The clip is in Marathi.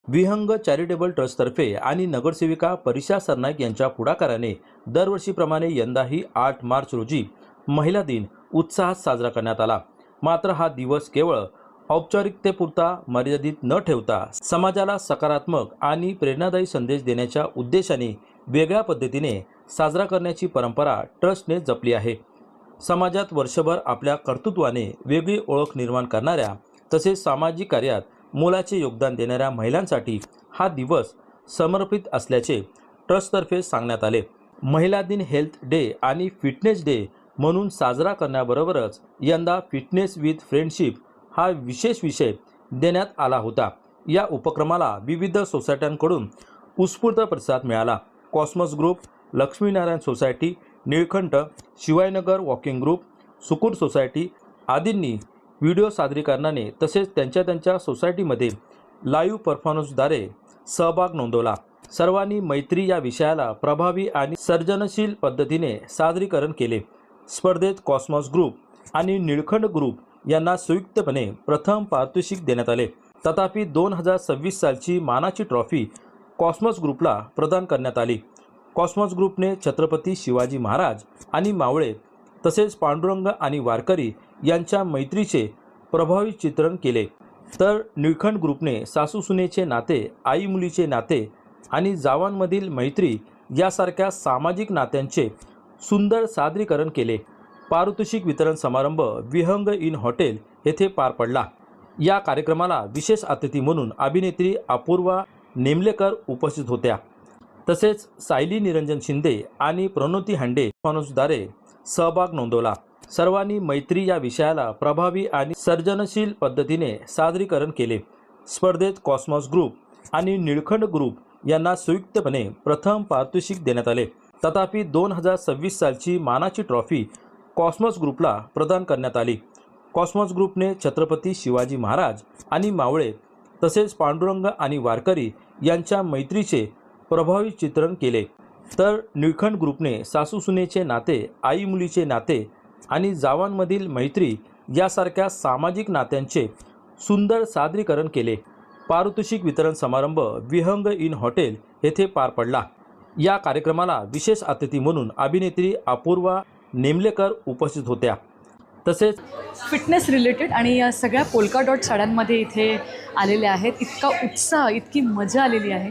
विहंग चॅरिटेबल ट्रस्टतर्फे आणि नगरसेविका परिषा सरनाईक यांच्या पुढाकाराने दरवर्षीप्रमाणे यंदाही 8 मार्च रोजी महिला दिन उत्साहात साजरा करण्यात आला। मात्र हा दिवस केवळ औपचारिकतेपुरता मर्यादित न ठेवता समाजाला सकारात्मक आणि प्रेरणादायी संदेश देण्याच्या उद्देशाने वेगळ्या पद्धतीने साजरा करण्याची परंपरा ट्रस्टने जपली आहे। समाजात वर्षभर आपल्या कर्तृत्वाने वेगळी ओळख निर्माण करणाऱ्या तसेच सामाजिक कार्यात मोलाचे योगदान देणाऱ्या महिलांसाठी हा दिवस समर्पित असल्याचे ट्रस्टतर्फे सांगण्यात आले। महिला दिन हेल्थ डे आणि फिटनेस डे म्हणून साजरा करण्याबरोबरच यंदा फिटनेस विथ फ्रेंडशिप हा विशेष विषय देण्यात आला होता। या उपक्रमाला विविध सोसायट्यांकडून उत्स्फूर्त प्रतिसाद मिळाला। Cosmos group, Laxminarayan society, Nilkanth, Shivajinagar walking group, Sukur society आदींनी व्हिडिओ सादरीकरणाने तसेच त्यांच्या सोसायटीमध्ये लाईव्ह परफॉर्मन्सद्वारे सहभाग नोंदवला। सर्वांनी मैत्री या विषयाला प्रभावी आणि सर्जनशील पद्धतीने सादरीकरण केले। स्पर्धेत कॉस्मॉस ग्रुप आणि निळकंठ ग्रुप यांना संयुक्तपणे प्रथम पारितोषिक देण्यात आले। तथापि 2026 सालची मानाची ट्रॉफी कॉस्मॉस ग्रुपला प्रदान करण्यात आली। कॉस्मॉस ग्रुपने छत्रपती शिवाजी महाराज आणि मावळे तसेच पांडुरंग आणि वारकरी यांच्या मैत्रीचे प्रभावी चित्रण केले, तर निळकंठ ग्रुपने सासू सुनेचे नाते, आई मुलीचे नाते आणि जावांमधील मैत्री यासारख्या सामाजिक नात्यांचे सुंदर सादरीकरण केले। पारितोषिक वितरण समारंभ विहंग इन हॉटेल येथे पार पडला। या कार्यक्रमाला विशेष अतिथी म्हणून अभिनेत्री अपूर्वा नेमलेकर उपस्थित होत्या। तसेच सायली निरंजन शिंदे आणि प्रणोती हांडे माणूसद्वारे सहभाग नोंदवला। सर्वांनी मैत्री या विषयाला प्रभावी आणि सर्जनशील पद्धतीने सादरीकरण केले। स्पर्धेत कॉस्मॉस ग्रुप आणि निळकंठ ग्रुप यांना संयुक्तपणे प्रथम पारितोषिक देण्यात आले। तथापि 2026 सालची मानाची ट्रॉफी कॉस्मॉस ग्रुपला प्रदान करण्यात आली। कॉस्मॉस ग्रुपने छत्रपती शिवाजी महाराज आणि मावळे तसेच पांडुरंग आणि वारकरी यांच्या मैत्रीचे प्रभावी चित्रण केले, तर निळकंठ ग्रुपने सासू सुनेचे नाते, आई मुलीचे नाते आणि जावांमधील मैत्री यासारख्या सामाजिक नात्यांचे सुंदर सादरीकरण केले। पारितोषिक वितरण समारंभ विहंग इन हॉटेल येथे पार पडला। या कार्यक्रमाला विशेष अतिथी म्हणून अभिनेत्री अपूर्वा नेमलेकर उपस्थित होत्या। तसेच फिटनेस रिलेटेड आणि या सगळ्या पोल्का डॉट साड्यांमध्ये इथे आलेल्या आहेत। इतका उत्साह, इतकी मजा आलेली आहे।